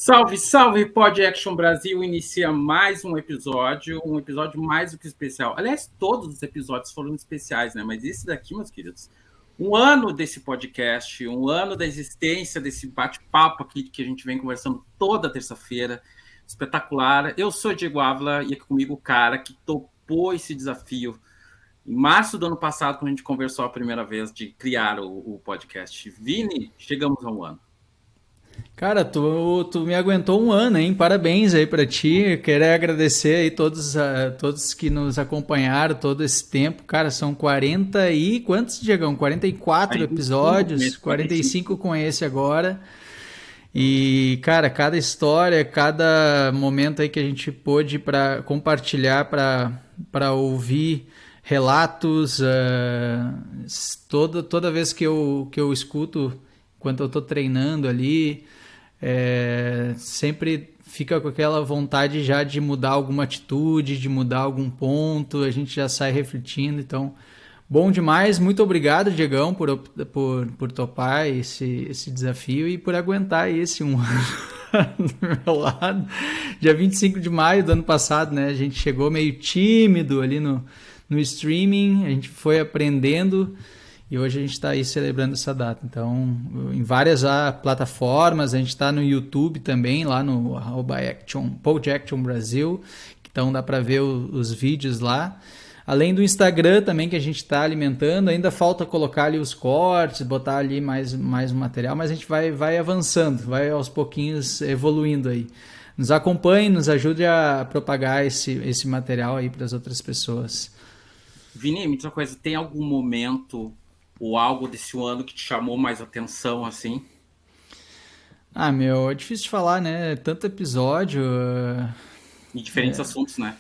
Salve, salve, Pod Action Brasil! Inicia mais um episódio mais do que especial. Aliás, todos os episódios foram especiais, né? Mas esse daqui, meus queridos, um ano desse podcast, um ano da existência desse bate-papo aqui que a gente vem conversando toda terça-feira. Espetacular. Eu sou Diego Ávila e aqui comigo o cara que topou esse desafio em março do ano passado, quando a gente conversou a primeira vez de criar o podcast. Vini, chegamos a um ano. Cara, tu me aguentou um ano, hein? Parabéns aí pra ti. Quero agradecer aí todos que nos acompanharam todo esse tempo. Cara, são 40 e... Quantos, Diegão? 44 episódios, 45 com esse agora. E, cara, cada história, cada momento aí que a gente pôde para compartilhar, para ouvir relatos, toda vez que eu escuto, enquanto eu tô treinando ali, sempre fica com aquela vontade já de mudar alguma atitude, de mudar algum ponto, a gente já sai refletindo, então bom demais, muito obrigado, Diegão, por topar esse desafio e por aguentar esse um ano do meu lado. Dia 25 de maio do ano passado, né, a gente chegou meio tímido ali no streaming, a gente foi aprendendo e hoje a gente está aí celebrando essa data. Então, em várias plataformas, a gente está no YouTube também, lá no Pod Action Brasil, então dá para ver os vídeos lá. Além do Instagram também, que a gente está alimentando, ainda falta colocar ali os cortes, botar ali mais um material, mas a gente vai avançando, vai aos pouquinhos evoluindo aí. Nos acompanhe, nos ajude a propagar esse material aí para as outras pessoas. Vini, me diz uma coisa, tem algum momento ou algo desse ano que te chamou mais atenção, assim? Ah, meu, é difícil de falar, né? Tanto episódio. Em diferentes assuntos, né?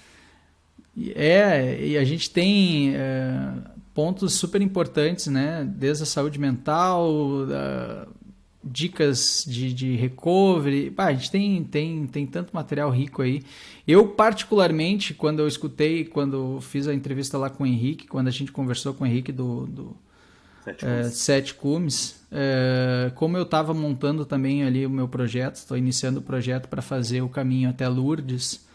E a gente tem pontos super importantes, né? Desde a saúde mental, dicas de recovery. A gente tem tanto material rico aí. Eu, particularmente, quando fiz a entrevista lá com o Henrique, quando a gente conversou com o Henrique do Sete Cumes, como eu estava montando também ali o meu projeto, estou iniciando o projeto para fazer o caminho até Lourdes,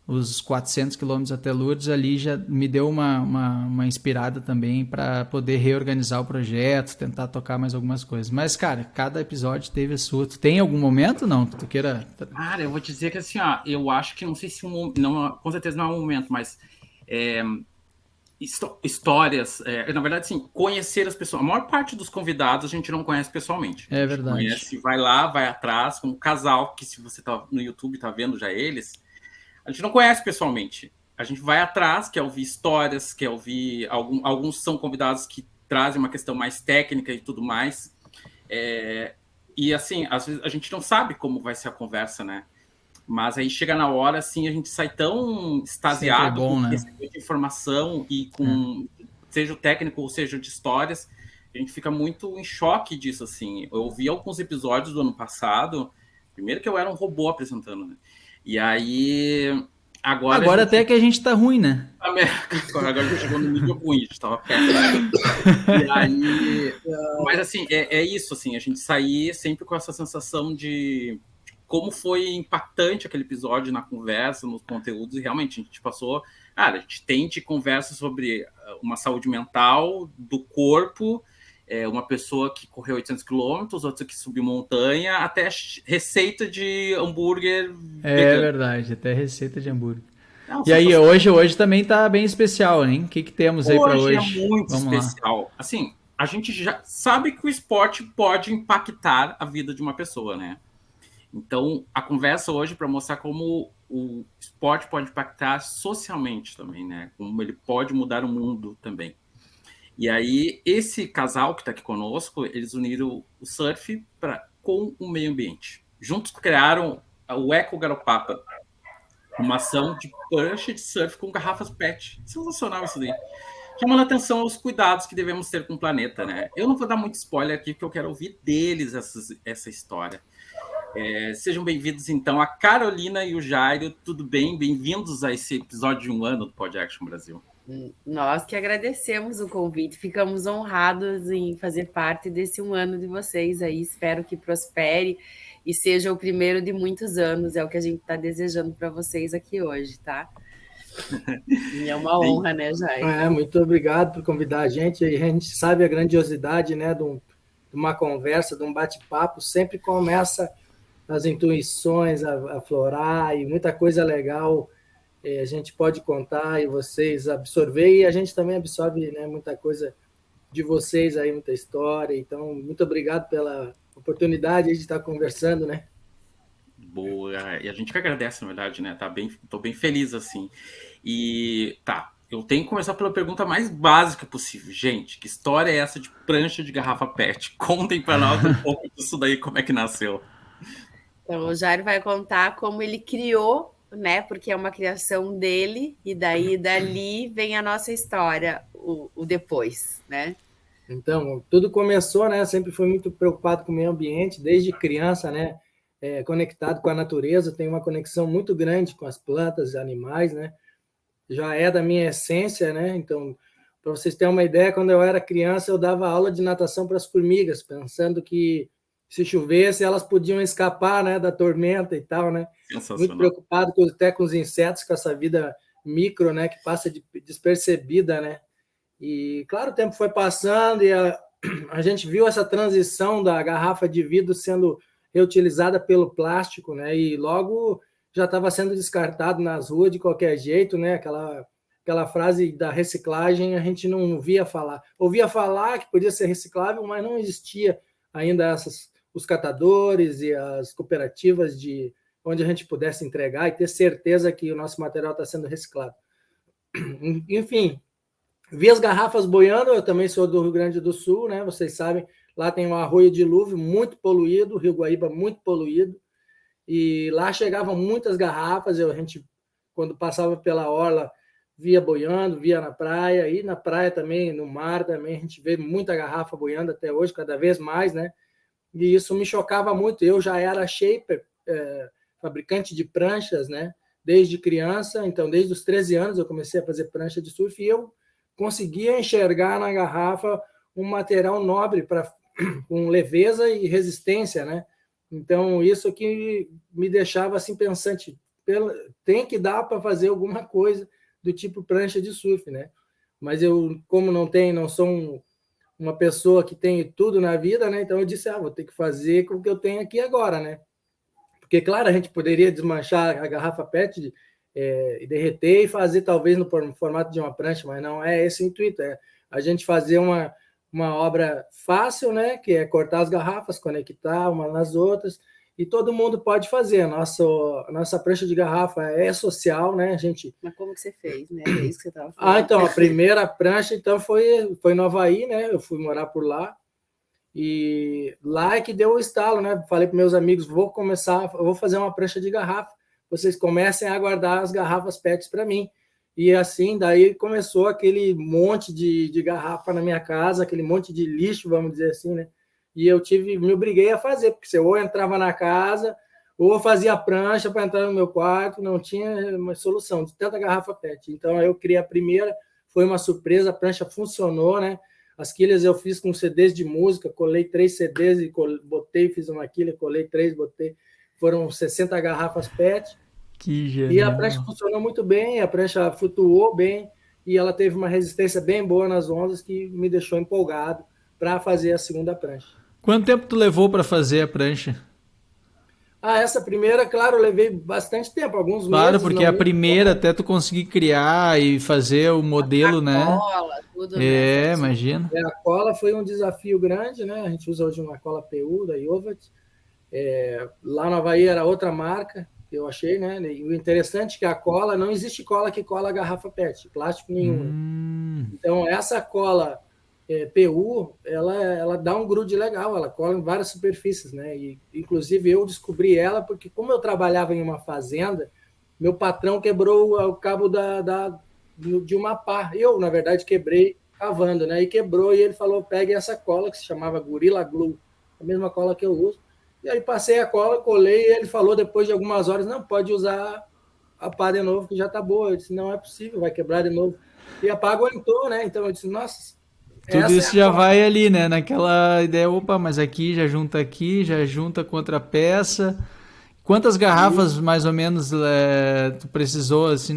os 400 quilômetros até Lourdes, ali já me deu uma inspirada também para poder reorganizar o projeto, tentar tocar mais algumas coisas. Mas, cara, cada episódio teve a sua. Tu tem algum momento, não, que tu queira... Cara, eu vou dizer que assim, ó, eu acho que, não sei se não, com certeza não é um momento, mas histórias, na verdade, assim, conhecer as pessoas. A maior parte dos convidados a gente não conhece pessoalmente. É verdade. Conhece, vai lá, vai atrás, como casal, que se você tá no YouTube, tá vendo já eles... A gente não conhece pessoalmente. A gente vai atrás, quer ouvir histórias, quer ouvir... Alguns são convidados que trazem uma questão mais técnica e tudo mais. E, assim, às vezes a gente não sabe como vai ser a conversa, né? Mas aí chega na hora, assim, a gente sai tão extasiado com receber informação e com... Seja o técnico ou seja de histórias, a gente fica muito em choque disso, assim. Eu ouvi alguns episódios do ano passado, primeiro que eu era um robô apresentando, né? E aí... Agora até que a gente tá ruim, né? Agora já chegou no nível ruim, a gente tava perto. E aí... Mas, assim, é isso, assim, a gente sair sempre com essa sensação de como foi impactante aquele episódio na conversa, nos conteúdos, e realmente a gente passou... Cara, a gente tem de conversa sobre uma saúde mental, do corpo, uma pessoa que correu 800 quilômetros, outra que subiu montanha, até receita de hambúrguer vegano. Verdade, até receita de hambúrguer. Não, e aí, hoje também tá bem especial, hein? O que temos aí para hoje? Hoje é muito especial. Lá. Assim, a gente já sabe que o esporte pode impactar a vida de uma pessoa, né? Então, a conversa hoje para mostrar como o esporte pode impactar socialmente também, né? Como ele pode mudar o mundo também. E aí, esse casal que está aqui conosco, eles uniram o surf com o meio ambiente. Juntos criaram o Eco Garopaba, uma ação de prancha de surf com garrafas PET. Sensacional isso daí. Chamando a atenção aos cuidados que devemos ter com o planeta, né? Eu não vou dar muito spoiler aqui, porque eu quero ouvir deles essa história. Sejam bem-vindos, então, a Carolina e o Jairo. Tudo bem? Bem-vindos a esse episódio de um ano do Pod Action Brasil. Nós que agradecemos o convite, ficamos honrados em fazer parte desse um ano de vocês aí. Espero que prospere e seja o primeiro de muitos anos. É o que a gente está desejando para vocês aqui hoje, tá? E é uma Bem, honra, né, Jair? Muito obrigado por convidar a gente. A gente sabe a grandiosidade, né, de uma conversa, de um bate-papo. Sempre começa as intuições a aflorar e muita coisa legal a gente pode contar e vocês absorver. E a gente também absorve, né, muita coisa de vocês aí, muita história. Então, muito obrigado pela oportunidade de estar conversando, né? boa. E a gente que agradece, na verdade, né? Tô bem feliz, assim. E tá, eu tenho que começar pela pergunta mais básica possível. Gente, que história é essa de prancha de garrafa PET? Contem para nós um pouco disso daí, como é que nasceu. Então, o Jair vai contar como ele criou, né? Porque é uma criação dele, e daí dali vem a nossa história, o depois, né? Então, tudo começou, né? Sempre fui muito preocupado com o meio ambiente, desde criança, né? Conectado com a natureza, tenho uma conexão muito grande com as plantas, animais, né? Já é da minha essência, né? Então, para vocês terem uma ideia, quando eu era criança, eu dava aula de natação para as formigas, pensando que se chovesse, elas podiam escapar, né, da tormenta e tal, né? Muito Sensacional. preocupado até com os insetos, com essa vida micro, né, que passa despercebida, né? E, claro, o tempo foi passando e a gente viu essa transição da garrafa de vidro sendo reutilizada pelo plástico, né? E logo já estava sendo descartado nas ruas de qualquer jeito, né? Aquela frase da reciclagem a gente não via falar. Ouvia falar que podia ser reciclável, mas não existia ainda os catadores e as cooperativas de onde a gente pudesse entregar e ter certeza que o nosso material está sendo reciclado. Enfim, vi as garrafas boiando, eu também sou do Rio Grande do Sul, né? Vocês sabem, lá tem um arroio dilúvio muito poluído, Rio Guaíba muito poluído, e lá chegavam muitas garrafas, a gente, quando passava pela orla, via boiando, via na praia, e na praia também, no mar também, a gente vê muita garrafa boiando até hoje, cada vez mais, né? E isso me chocava muito, eu já era shaper, fabricante de pranchas, né? Desde criança, então desde os 13 anos eu comecei a fazer prancha de surf e eu conseguia enxergar na garrafa um material nobre com leveza e resistência, né? Então isso que me deixava assim pensante, tem que dar para fazer alguma coisa do tipo prancha de surf, né? Mas eu, como não sou uma pessoa que tem tudo na vida, né? Então eu disse, vou ter que fazer com o que eu tenho aqui agora, né? Porque, claro, a gente poderia desmanchar a garrafa PET e derreter e fazer talvez no formato de uma prancha, mas não é esse o intuito, é a gente fazer uma obra fácil, né, que é cortar as garrafas, conectar uma nas outras, e todo mundo pode fazer. A nossa prancha de garrafa é social, né, a gente... Mas como que você fez, né? É isso que você estava falando. Então, a primeira prancha então, foi no Havaí, né, eu fui morar por lá, e lá é que deu o estalo, né? Falei para meus amigos, vou fazer uma prancha de garrafa. Vocês comecem a guardar as garrafas PETs para mim. E assim, daí começou aquele monte de garrafa na minha casa, aquele monte de lixo, vamos dizer assim, né? E me obriguei a fazer, porque se eu ou entrava na casa, ou eu fazia prancha para entrar no meu quarto, não tinha uma solução de tanta garrafa PET. Então eu criei a primeira, foi uma surpresa, a prancha funcionou, né? As quilhas eu fiz com CDs de música, colei 3 CDs e botei, fiz uma quilha, colei 3, botei. Foram 60 garrafas PET. Que genial. E a prancha funcionou muito bem, a prancha flutuou bem e ela teve uma resistência bem boa nas ondas que me deixou empolgado para fazer a segunda prancha. Quanto tempo tu levou para fazer a prancha? Essa primeira, claro, eu levei bastante tempo, alguns meses. Claro, porque a primeira até tu conseguir criar e fazer o modelo, a né? Cola, tudo, né? Imagina. A cola foi um desafio grande, né? A gente usa hoje uma cola PU da Iovat. Lá no Havaí era outra marca que eu achei, né? E o interessante é que a cola, não existe cola que cola a garrafa PET, plástico nenhum. Então, essa cola PU, ela dá um grude legal, ela cola em várias superfícies, né? E, inclusive, eu descobri ela porque, como eu trabalhava em uma fazenda, meu patrão quebrou o cabo de uma pá. Eu, na verdade, quebrei cavando, né? E quebrou, e ele falou, pegue essa cola, que se chamava Gorilla Glue, a mesma cola que eu uso. E aí passei a cola, colei, e ele falou, depois de algumas horas, não, pode usar a pá de novo, que já tá boa. Eu disse, não é possível, vai quebrar de novo. E a pá aguentou, né? Então eu disse, nossa, Tudo essa é isso a já forma. vai ali, né? Naquela ideia, opa, mas aqui, já junta com outra peça. Quantas garrafas mais ou menos tu precisou assim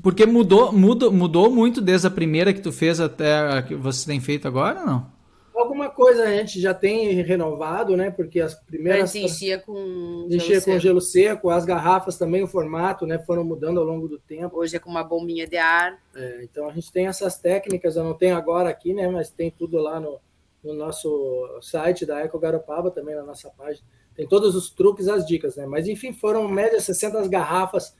porque mudou muito desde a primeira que tu fez até a que você tem feito agora, ou não? Alguma coisa a gente já tem renovado, né? Porque as primeiras Antes enchia com gelo encher com seco. gelo seco, as garrafas também, o formato, né? Foram mudando ao longo do tempo. Hoje é com uma bombinha de ar. Então a gente tem essas técnicas, eu não tenho agora aqui, né? Mas tem tudo lá no nosso site da Eco Garopaba, também na nossa página. Tem todos os truques, as dicas, né? Mas enfim, foram média 60 garrafas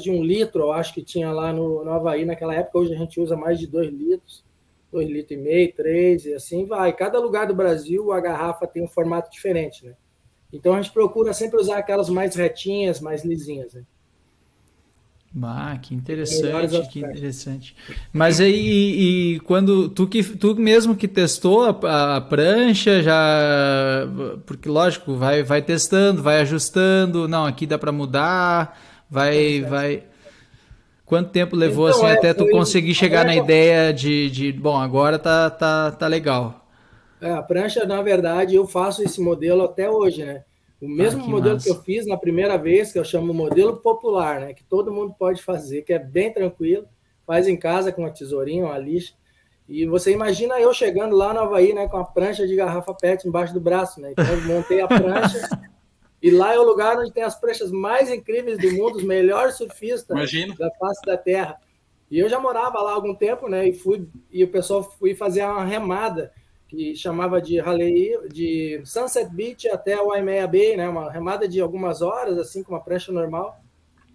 de 1 litro, eu acho que tinha lá no Havaí naquela época. Hoje a gente usa mais de 2 litros, 2,5 litros, 3, e assim vai. Cada lugar do Brasil a garrafa tem um formato diferente, né? Então a gente procura sempre usar aquelas mais retinhas, mais lisinhas, né? Ah, que Melhores interessante, que aspectos. interessante. Mas aí, e quando tu mesmo que testou a prancha, já, porque lógico, vai testando, vai ajustando, não, aqui dá para mudar, vai. Quanto tempo levou Então, assim até tu foi conseguir a chegar na prancha, ideia de bom, agora tá legal. a prancha, na verdade, eu faço esse modelo até hoje, né? O Ah, mesmo que modelo que eu massa. fiz na primeira vez, que eu chamo modelo popular, né? Que todo mundo pode fazer, que é bem tranquilo, faz em casa com uma tesourinha, uma lixa. E você imagina eu chegando lá no Havaí, né, com a prancha de garrafa PET embaixo do braço, né? Então eu montei a prancha e lá é o lugar onde tem as pranchas mais incríveis do mundo, os melhores surfistas Imagina. da face da Terra. E eu já morava lá há algum tempo, né? E o pessoal fui fazer uma remada que chamava de raleigh, de Sunset Beach até o Waimea Bay, né? Uma remada de algumas horas, assim, com uma prancha normal.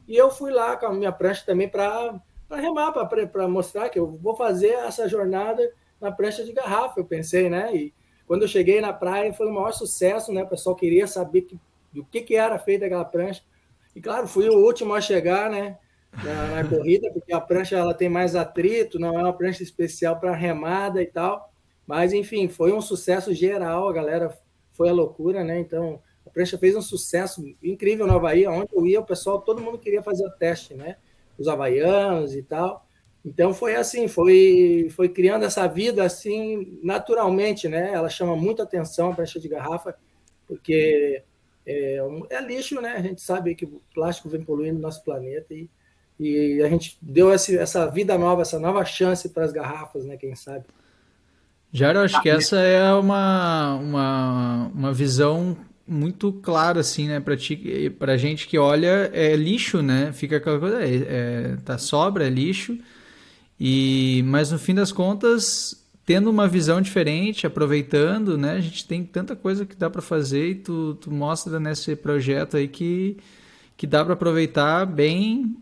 E eu fui lá com a minha prancha também para remar, para mostrar que eu vou fazer essa jornada na prancha de garrafa, eu pensei, né? E quando eu cheguei na praia foi o maior sucesso, né? O pessoal queria saber do que era feita aquela prancha. E claro, fui o último a chegar, né? Na corrida, porque a prancha ela tem mais atrito, não é uma prancha especial para remada e tal. Mas, enfim, foi um sucesso geral, a galera foi a loucura, né? Então, a prancha fez um sucesso incrível no Havaí, onde eu ia, o pessoal, todo mundo queria fazer o teste, né? Os havaianos e tal. Então, foi assim, foi criando essa vida assim, naturalmente, né? Ela chama muita atenção, a prancha de garrafa, porque é lixo, né? A gente sabe que o plástico vem poluindo o nosso planeta e a gente deu essa vida nova, essa nova chance para as garrafas, né? Quem sabe? Já eu acho que essa é uma visão muito clara, assim, né? Pra gente que olha, é lixo, né? Fica aquela coisa, tá sobra, é lixo. Mas no fim das contas, tendo uma visão diferente, aproveitando, né? A gente tem tanta coisa que dá para fazer e tu mostra nesse projeto aí que dá para aproveitar bem.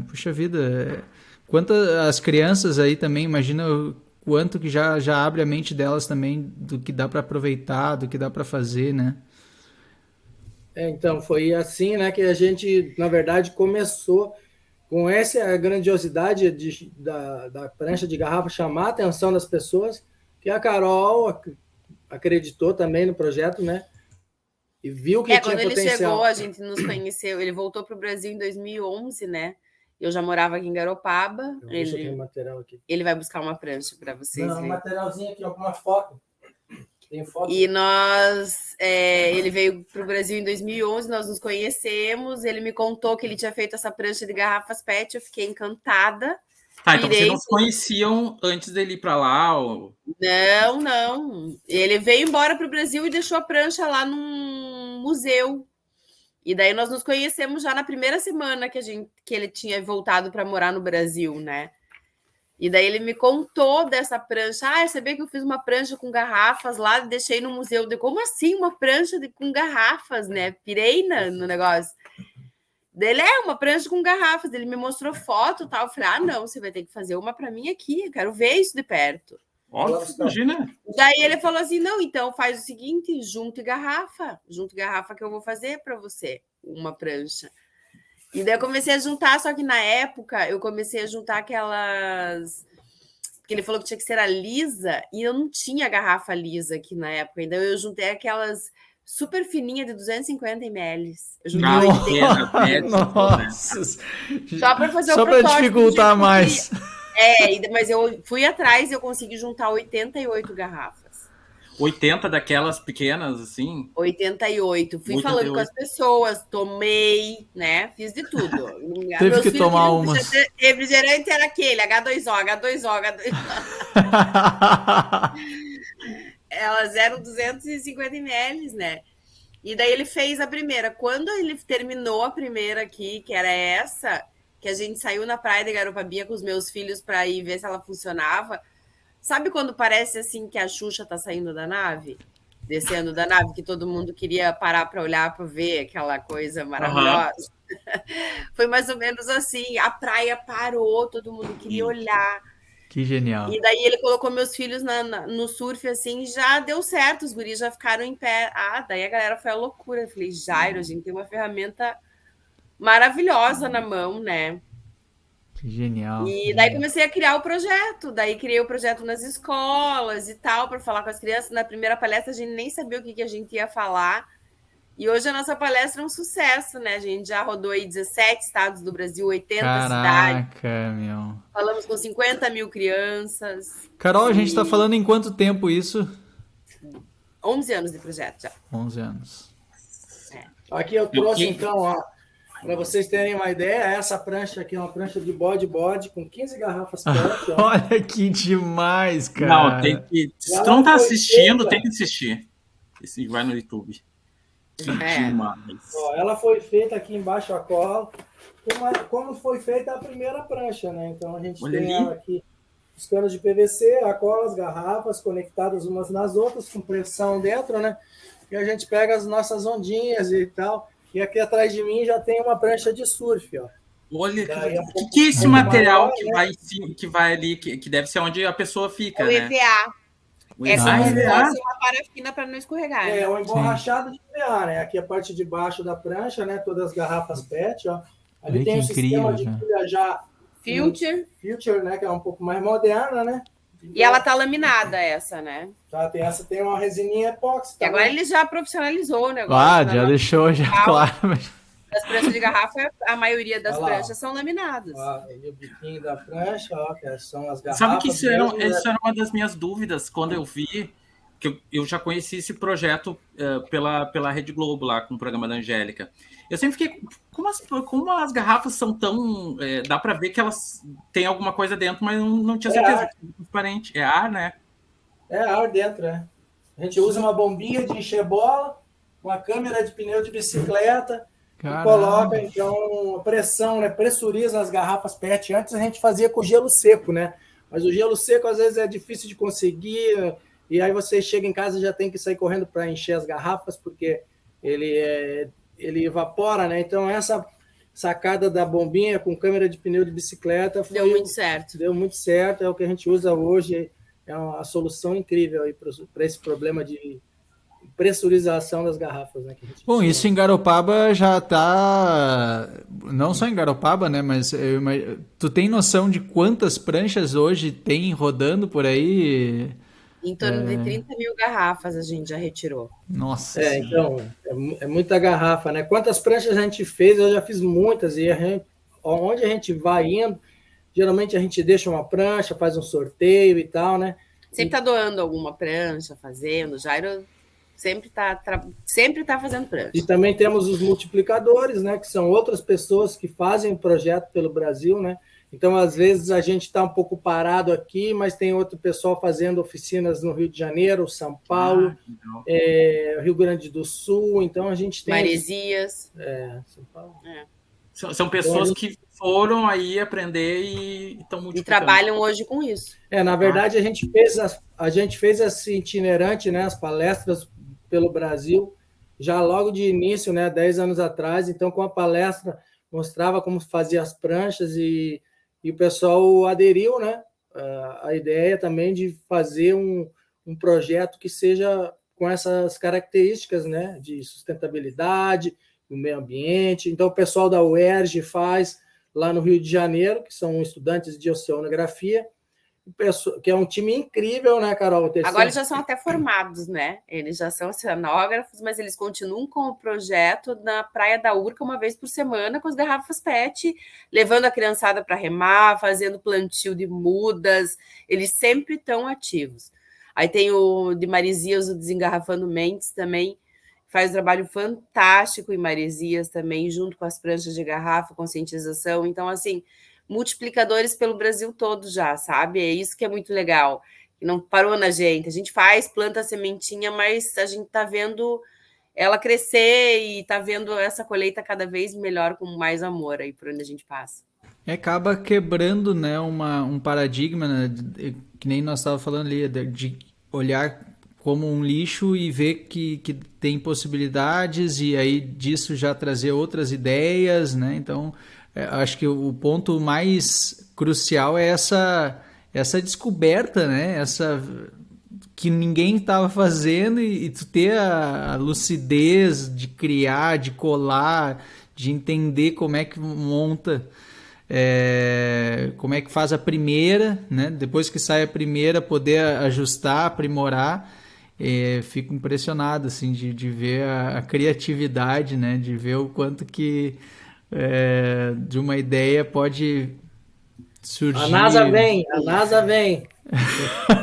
Puxa vida, quantas as crianças aí também, imagina o quanto que já abre a mente delas também do que dá para aproveitar, do que dá para fazer, né? Então, foi assim, né, que a gente, na verdade, começou com essa grandiosidade da prancha de garrafa chamar a atenção das pessoas, que a Carol acreditou também no projeto, né, e viu que tinha Quando ele chegou, potencial. a gente nos conheceu. Ele voltou para o Brasil em 2011, né? Eu já morava aqui em Garopaba. Deixa eu ter material aqui. Ele vai buscar uma prancha para vocês verem. Materialzinho aqui, alguma foto. Tem foto. E ele veio para o Brasil em 2011, nós nos conhecemos. Ele me contou que ele tinha feito essa prancha de garrafas PET. Eu fiquei encantada. Tá, então vocês não se conheciam antes dele ir para lá? Ou... Não. Ele veio embora para o Brasil e deixou a prancha lá num museu. E daí nós nos conhecemos já na primeira semana que ele tinha voltado para morar no Brasil, né? E daí ele me contou dessa prancha. Eu sabia que eu fiz uma prancha com garrafas lá, deixei no museu. Como assim uma prancha com garrafas, né? Pirei no negócio. Dele uma prancha com garrafas. Ele me mostrou foto e tal. Eu falei, não, você vai ter que fazer uma para mim aqui. Eu quero ver isso de perto. Óbvio, imagina. Daí ele falou assim, não, então faz o seguinte, junto garrafa que eu vou fazer para você, uma prancha. E daí eu comecei a juntar, só que na época eu comecei a juntar aquelas... Porque ele falou que tinha que ser a lisa, e eu não tinha garrafa lisa aqui na época, então eu juntei aquelas super fininha de 250 ml. Eu juntei Nossa! Só para fazer o Só para dificultar mais. Mas eu fui atrás e eu consegui juntar 88 garrafas. 80 daquelas pequenas, assim? 88. Fui 88. falando com as pessoas, tomei, né? Fiz de tudo. Teve Meus que filhos tomar queriam umas. Refrigerante era aquele, H2O. Elas eram 250 ml, né? E daí ele fez a primeira. Quando ele terminou a primeira aqui, que era essa, que a gente saiu na praia de Garopabia com os meus filhos para ir ver se ela funcionava. Sabe quando parece assim que a Xuxa tá saindo da nave? Descendo da nave, que todo mundo queria parar para olhar, para ver aquela coisa maravilhosa. Foi mais ou menos assim. A praia parou, todo mundo queria olhar. Que genial. E daí ele colocou meus filhos no surf, assim, já deu certo, os guris já ficaram em pé. Daí a galera foi a loucura. Eu falei, Jairo, a gente tem uma ferramenta maravilhosa na mão, né? Que genial. E daí comecei a criar o projeto. Daí criei o projeto nas escolas e tal, para falar com as crianças. Na primeira palestra a gente nem sabia o que a gente ia falar. E hoje a nossa palestra é um sucesso, né? A gente já rodou aí 17 estados do Brasil, 80 cidades. Caraca, meu. Falamos com 50 mil crianças. Carol, a gente está falando em quanto tempo isso? 11 anos de projeto já. 11 anos. Aqui eu trouxe, então, ó, para vocês terem uma ideia, essa prancha aqui é uma prancha de bode com 15 garrafas PET. Olha que demais, cara. Não, tem que... Se tu não tá assistindo, tem que assistir. Esse vai no YouTube. Que demais. Ó, ela foi feita aqui embaixo a cola, como foi feita a primeira prancha, né? Então a gente tem ela aqui, os canos de PVC, a cola, as garrafas conectadas umas nas outras, com pressão dentro, né? E a gente pega as nossas ondinhas e tal. E aqui atrás de mim já tem uma prancha de surf, ó. Olha, o que é esse material maior, que vai ali, que deve ser onde a pessoa fica, o né? EVA. Essa é uma parafina para não escorregar. É um emborrachado de EVA, né? Aqui a parte de baixo da prancha, né? Todas as garrafas PET, ó. Ali tem um sistema de pilha já... Future, né? Que é um pouco mais moderna, né? E ela tá laminada, essa, né? Tá, tem uma resininha epóxi. Tá, e agora ele já profissionalizou o negócio. Já deixou, claro. As pranchas de garrafa, a maioria das pranchas são laminadas. E o biquinho da prancha, ó, que são as garrafas. Sabe que isso era uma das minhas dúvidas quando eu vi, que eu já conheci esse projeto pela Rede Globo lá, com o programa da Angélica. Eu sempre fiquei, como as garrafas são tão... dá para ver que elas têm alguma coisa dentro, mas não tinha certeza. Ar. Transparente. É ar, né? É ar dentro, né? A gente usa uma bombinha de encher bola, uma câmera de pneu de bicicleta, e coloca, então, a pressão, né? Pressuriza as garrafas PET. Antes a gente fazia com gelo seco, né? Mas o gelo seco, às vezes, é difícil de conseguir, e aí você chega em casa e já tem que sair correndo para encher as garrafas, porque ele evapora, né? Então, essa sacada da bombinha com câmera de pneu de bicicleta deu muito certo. Deu muito certo, é o que a gente usa hoje, é uma solução incrível para esse problema de pressurização das garrafas, né? Bom, isso em Garopaba já tá... Não só em Garopaba, né? Mas tu tem noção de quantas pranchas hoje tem rodando por aí? Em torno de 30 mil garrafas a gente já retirou. Nossa. Então, é muita garrafa, né? Quantas pranchas a gente fez? Eu já fiz muitas, e onde a gente vai indo, geralmente a gente deixa uma prancha, faz um sorteio e tal, né? Sempre tá doando alguma prancha, fazendo. Jairo sempre tá fazendo prancha. E também temos os multiplicadores, né? Que são outras pessoas que fazem o projeto pelo Brasil, né? Então, às vezes, a gente está um pouco parado aqui, mas tem outro pessoal fazendo oficinas no Rio de Janeiro, São Paulo, Rio Grande do Sul. Então, a gente tem... Maresias. São Paulo. São pessoas que foram aí aprender e estão multiplicando. E trabalham hoje com isso. Na verdade, a gente fez esse itinerante, né, as palestras pelo Brasil, já logo de início, né, 10 anos atrás. Então, com a palestra, mostrava como fazia as pranchas e o pessoal aderiu, né, a ideia também de fazer um projeto que seja com essas características, né, de sustentabilidade, do meio ambiente. Então, o pessoal da UERJ faz lá no Rio de Janeiro, que são estudantes de oceanografia, que é um time incrível, né, Carol? Agora eles já são até formados, né? Eles já são oceanógrafos, mas eles continuam com o projeto na Praia da Urca uma vez por semana com as garrafas PET, levando a criançada para remar, fazendo plantio de mudas. Eles sempre estão ativos. Aí tem o de Maresias, o Desengarrafando Mentes também, faz um trabalho fantástico em Maresias também, junto com as pranchas de garrafa, conscientização. Então, assim, multiplicadores pelo Brasil todo já, sabe? É isso que é muito legal. Que não parou na gente. A gente faz, planta a sementinha, mas a gente está vendo ela crescer e está vendo essa colheita cada vez melhor, com mais amor aí por onde a gente passa. Acaba quebrando, né, um paradigma, né, que nem nós estávamos falando ali, de olhar como um lixo e ver que tem possibilidades e aí disso já trazer outras ideias, né? Então, acho que o ponto mais crucial é essa descoberta, né? Essa que ninguém estava fazendo e tu ter a lucidez de criar, de colar, de entender como é que monta, como é que faz a primeira, né? Depois que sai a primeira, poder ajustar, aprimorar. Fico impressionado assim, de ver a criatividade, né? De ver o quanto que de uma ideia pode surgir. A NASA vem, a NASA vem.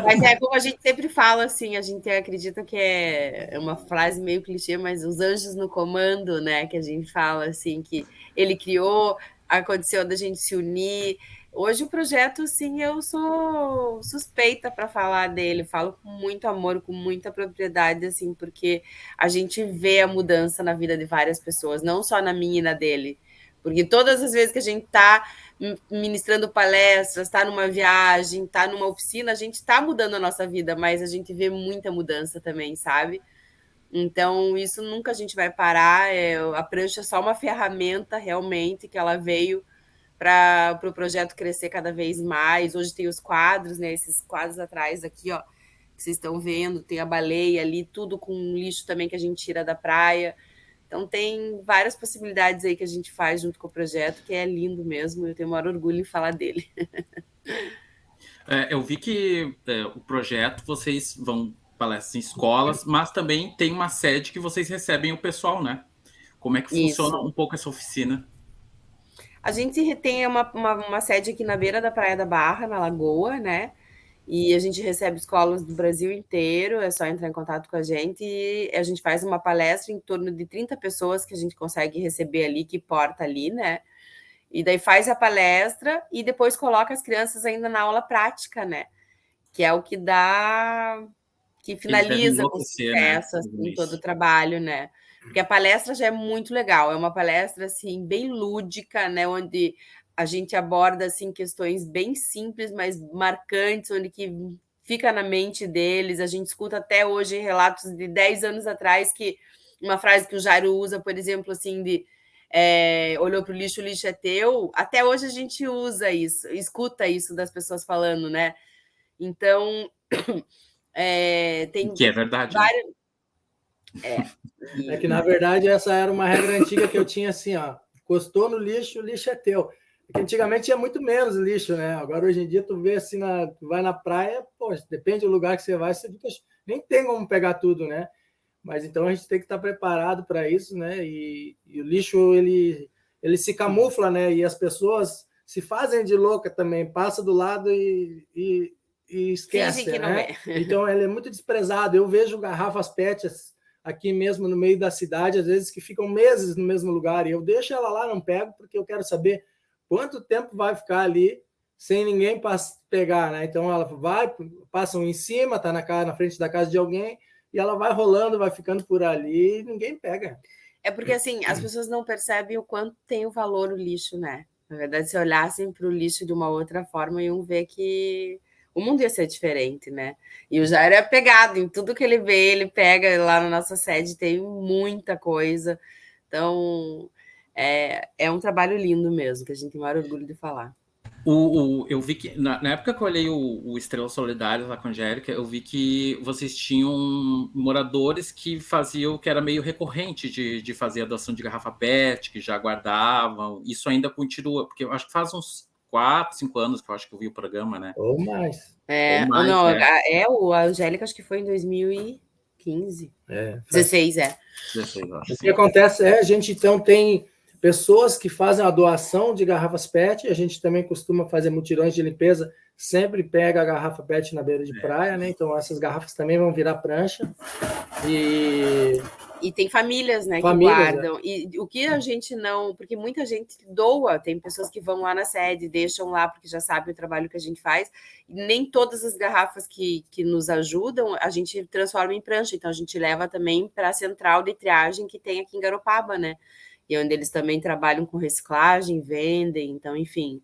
Mas como a gente sempre fala, assim, a gente acredita que é uma frase meio clichê, mas os anjos no comando, né? Que a gente fala, assim, que ele criou, aconteceu da gente se unir. Hoje o projeto, sim, eu sou suspeita para falar dele, falo com muito amor, com muita propriedade, assim, porque a gente vê a mudança na vida de várias pessoas, não só na minha e na dele. Porque todas as vezes que a gente está ministrando palestras, está numa viagem, está numa oficina, a gente está mudando a nossa vida, mas a gente vê muita mudança também, sabe? Então, isso nunca a gente vai parar. A prancha é só uma ferramenta, realmente, que ela veio para o projeto crescer cada vez mais. Hoje tem os quadros, né? Esses quadros atrás aqui, ó, que vocês estão vendo, tem a baleia ali, tudo com lixo também que a gente tira da praia. Então tem várias possibilidades aí que a gente faz junto com o projeto, que é lindo mesmo, eu tenho o maior orgulho em falar dele. Eu vi que o projeto, vocês vão palestras em escolas, mas também tem uma sede que vocês recebem o pessoal, né? Como é que funciona um pouco essa oficina? A gente tem uma sede aqui na beira da Praia da Barra, na Lagoa, né? E a gente recebe escolas do Brasil inteiro, é só entrar em contato com a gente e a gente faz uma palestra em torno de 30 pessoas que a gente consegue receber ali, que porta ali, né? E daí faz a palestra e depois coloca as crianças ainda na aula prática, né? Que é o que dá, que finaliza com sucesso, né? Assim, todo o trabalho, né? Porque a palestra já é muito legal, é uma palestra assim bem lúdica, né? Onde a gente aborda assim questões bem simples, mas marcantes, onde que fica na mente deles. A gente escuta até hoje relatos de 10 anos atrás, que uma frase que o Jairo usa, por exemplo, assim, de olhou para o lixo é teu. Até hoje a gente usa isso, escuta isso das pessoas falando, né? Então, tem que é verdade. Várias... É que, na verdade, essa era uma regra antiga que eu tinha assim, ó, encostou no lixo, o lixo é teu. Porque antigamente tinha muito menos lixo, né? Agora, hoje em dia, tu vê assim, tu vai na praia, poxa, depende do lugar que você vai, você fica, nem tem como pegar tudo, né? Mas então a gente tem que estar preparado para isso, né? E o lixo, ele se camufla, né? E as pessoas se fazem de louca também, passa do lado e esquece, né? Então, ele é muito desprezado. Eu vejo garrafas PET aqui mesmo no meio da cidade, às vezes que ficam meses no mesmo lugar, e eu deixo ela lá, não pego, porque eu quero saber quanto tempo vai ficar ali sem ninguém pegar, né? Então ela passam em cima, tá na frente da casa de alguém, e ela vai rolando, vai ficando por ali e ninguém pega. É porque assim, as pessoas não percebem o quanto tem o valor o lixo, né? Na verdade, se olhassem para o lixo de uma outra forma, iam ver que o mundo ia ser diferente, né? E o Jair é pegado em tudo que ele vê, ele pega lá na nossa sede, tem muita coisa. Então, é um trabalho lindo mesmo, que a gente tem o maior orgulho de falar. Eu vi que, na época que eu olhei o Estrelas Solidárias lá com a Angélica, eu vi que vocês tinham moradores que faziam, que era meio recorrente de fazer a doação de garrafa PET, que já guardavam. Isso ainda continua, porque eu acho que faz uns 4, 5 anos que eu acho que eu vi o programa, né? Ou mais. Ou mais, não, a Angélica acho que foi em 2015. 16, 16, eu acho. O que acontece a gente então tem pessoas que fazem a doação de garrafas PET, a gente também costuma fazer mutirões de limpeza, sempre pega a garrafa PET na beira de praia, né? Então essas garrafas também vão virar prancha. E tem famílias, né, que guardam. E o que a gente não... Porque muita gente doa, tem pessoas que vão lá na sede, deixam lá porque já sabem o trabalho que a gente faz. E nem todas as garrafas que nos ajudam, a gente transforma em prancha. Então, a gente leva também para a central de triagem que tem aqui em Garopaba, né? E onde eles também trabalham com reciclagem, vendem. Então, enfim...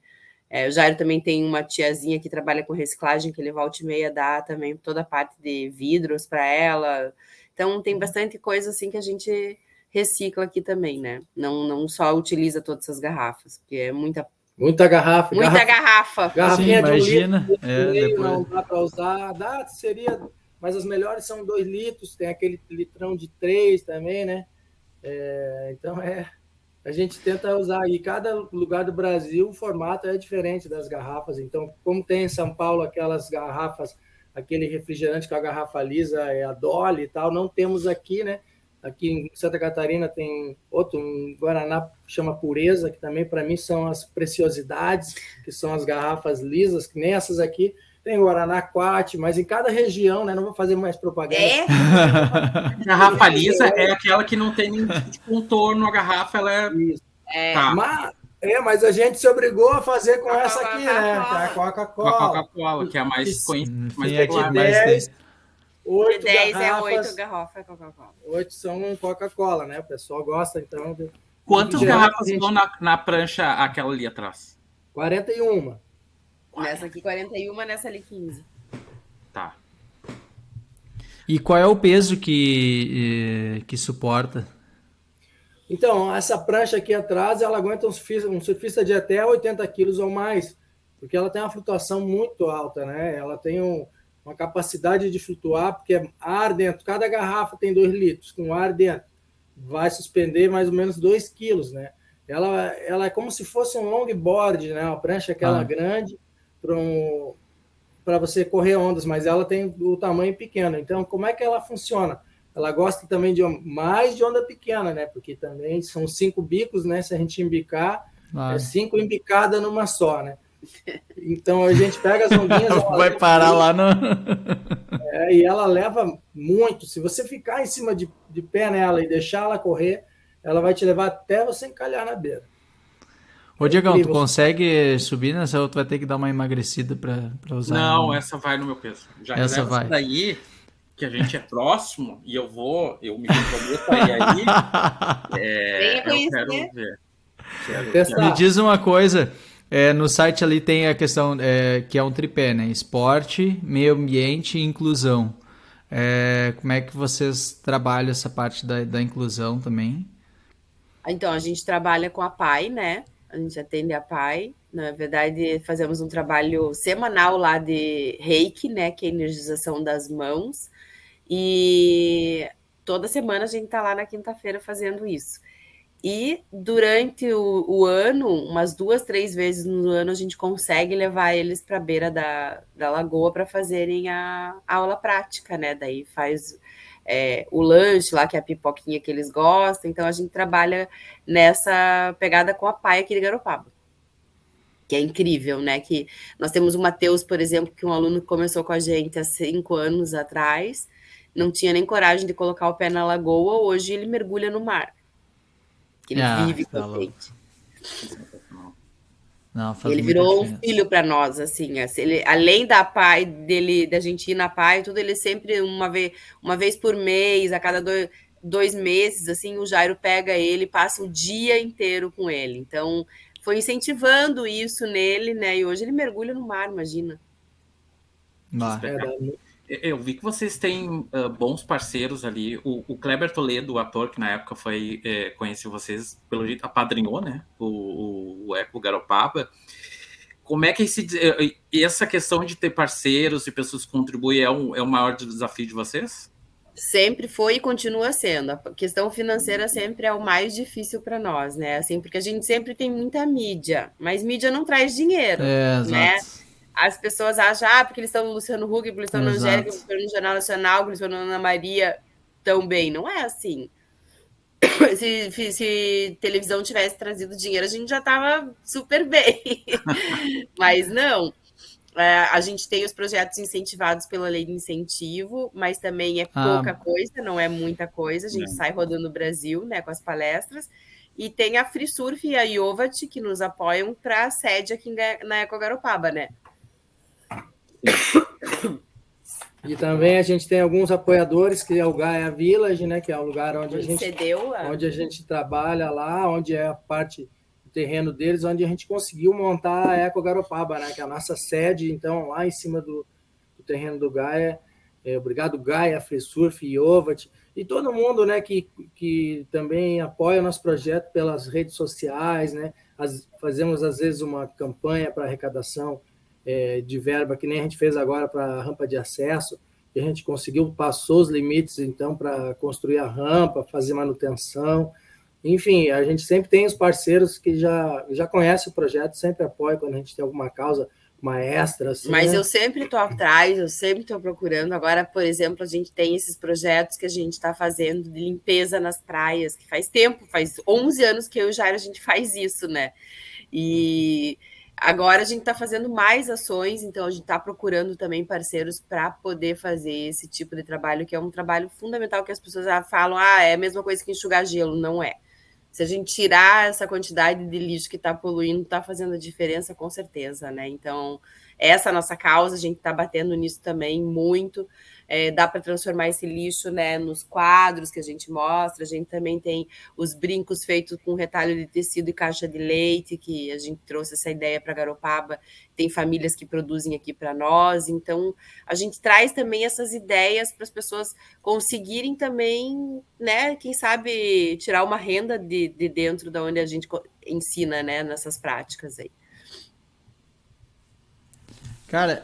o Jairo também tem uma tiazinha que trabalha com reciclagem, que ele volta e meia dá também toda a parte de vidros para ela. Então, tem bastante coisa assim que a gente recicla aqui também, né? Não só utiliza todas essas garrafas, porque é muita garrafa. Muita garrafa. Garrafinha de 1 litro. Depois... Não dá para usar. Seria... Mas as melhores são 2 litros, tem aquele litrão de 3 também, né? Então, a gente tenta usar aí. Cada lugar do Brasil, o formato é diferente das garrafas. Então, como tem em São Paulo aquelas garrafas, aquele refrigerante com a garrafa lisa, a Dolly e tal, não temos aqui, né? Aqui em Santa Catarina tem outro, um Guaraná que chama Pureza, que também para mim são as preciosidades, que são as garrafas lisas, que nem essas aqui. Tem Guaraná Quat, mas em cada região, né? Não vou fazer mais propaganda. Garrafa lisa é aquela que não tem nenhum tipo de contorno, a garrafa ela é... Isso. Tá. Mas a gente se obrigou a fazer com essa aqui, né? A Coca-Cola. A Coca-Cola, que é a mais conhecida. Mais 8 10 garrafas Coca-Cola. 8 são Coca-Cola, né? O pessoal gosta, então... Quantas garrafas vão na prancha aquela ali atrás? 41. Nessa aqui 41, nessa ali 15. Tá. E qual é o peso que suporta? Então, essa prancha aqui atrás, ela aguenta um surfista de até 80 quilos ou mais, porque ela tem uma flutuação muito alta, né? Ela tem uma capacidade de flutuar, porque ar dentro, cada garrafa tem 2 litros, com ar dentro, vai suspender mais ou menos 2 quilos, né? Ela é como se fosse um longboard, né? Uma prancha aquela grande, para você correr ondas, mas ela tem o tamanho pequeno. Então, como é que ela funciona? Ela gosta também mais de onda pequena, né? Porque também são 5 bicos, né? Se a gente embicar, 5 embicadas numa só, né? Então, a gente pega as ondinhas... Vai parar lá no... e ela leva muito. Se você ficar em cima de pé nela e deixar ela correr, ela vai te levar até você encalhar na beira. Ô, Diegão, tu consegue subir nessa ou tu vai ter que dar uma emagrecida para usar? Não, essa vai no meu peso. Já essa vai. Daí, que a gente é próximo, e eu me comprometo aí. Eu quero ver. Me diz uma coisa, no site ali tem a questão que é um tripé, né? Esporte, meio ambiente e inclusão. Como é que vocês trabalham essa parte da inclusão também? Então, a gente trabalha com a PAI, né? A gente atende a PAI. Na verdade, fazemos um trabalho semanal lá de reiki, né? Que é a energização das mãos. E toda semana a gente está lá na quinta-feira fazendo isso. E durante o ano, umas 2, 3 vezes no ano, a gente consegue levar eles para a beira da lagoa para fazerem a aula prática, né? Daí faz... o lanche lá, que é a pipoquinha que eles gostam. Então, a gente trabalha nessa pegada com a PAI aqui de Garopaba, que é incrível, né? Que nós temos o Matheus, por exemplo, que um aluno que começou com a gente há 5 anos atrás, não tinha nem coragem de colocar o pé na lagoa, hoje ele mergulha no mar. Ele vive com a gente. Ele virou um filho para nós, assim. Ele, além da PAI dele, da gente ir na PAI, tudo, ele sempre uma vez por mês, a cada 2 meses, assim, o Jairo pega ele, passa o dia inteiro com ele. Então, foi incentivando isso nele, né? E hoje ele mergulha no mar, imagina. Eu vi que vocês têm bons parceiros ali. O Kleber Toledo, o ator que na época conheceu vocês, pelo jeito apadrinhou, né? O Eco Garopaba. Como é que essa questão de ter parceiros e pessoas que contribuem é o maior desafio de vocês? Sempre foi e continua sendo. A questão financeira sempre é o mais difícil para nós, né? Assim, porque a gente sempre tem muita mídia, mas mídia não traz dinheiro, né? Exato. As pessoas acham, porque eles estão no Luciano Huck, porque eles estão na Angélica, porque Exato. eles estão no Jornal Nacional, porque eles estão na Ana Maria também. Não é assim. Se televisão tivesse trazido dinheiro, a gente já estava super bem. Mas não. A gente tem os projetos incentivados pela lei de incentivo, mas também é pouca coisa, não é muita coisa. A gente sai rodando o Brasil, né, com as palestras. E tem a Free Surf e a Iovat que nos apoiam para a sede aqui na Eco Garopaba, né? E também a gente tem alguns apoiadores, que é o Gaia Village, né, que é o lugar onde a gente trabalha lá, onde é a parte do terreno deles, onde a gente conseguiu montar a Eco Garopaba, né, que é a nossa sede, então, lá em cima do terreno do Gaia. Obrigado, Gaia, Free Surf, Iovat, e todo mundo, né, que também apoia o nosso projeto pelas redes sociais, né? Fazemos, às vezes, uma campanha para arrecadação de verba, que nem a gente fez agora para a rampa de acesso, e a gente conseguiu, passou os limites, então, para construir a rampa, fazer manutenção. Enfim, a gente sempre tem os parceiros que já conhecem o projeto, sempre apoiam quando a gente tem alguma causa, uma extra. Assim, mas eu sempre estou atrás, eu sempre estou procurando. Agora, por exemplo, a gente tem esses projetos que a gente está fazendo de limpeza nas praias, que faz tempo, faz 11 anos que eu e o Jairo a gente faz isso, né? E agora a gente está fazendo mais ações, então a gente está procurando também parceiros para poder fazer esse tipo de trabalho, que é um trabalho fundamental que as pessoas falam, é a mesma coisa que enxugar gelo. Não é. Se a gente tirar essa quantidade de lixo que está poluindo, está fazendo a diferença com certeza, né? Então, essa é a nossa causa, a gente está batendo nisso também muito. Dá para transformar esse lixo, né, nos quadros que a gente mostra. A gente também tem os brincos feitos com retalho de tecido e caixa de leite, que a gente trouxe essa ideia para Garopaba. Tem famílias que produzem aqui para nós. Então, a gente traz também essas ideias para as pessoas conseguirem também, né, quem sabe, tirar uma renda de dentro da onde a gente ensina, né, nessas práticas aí. Cara,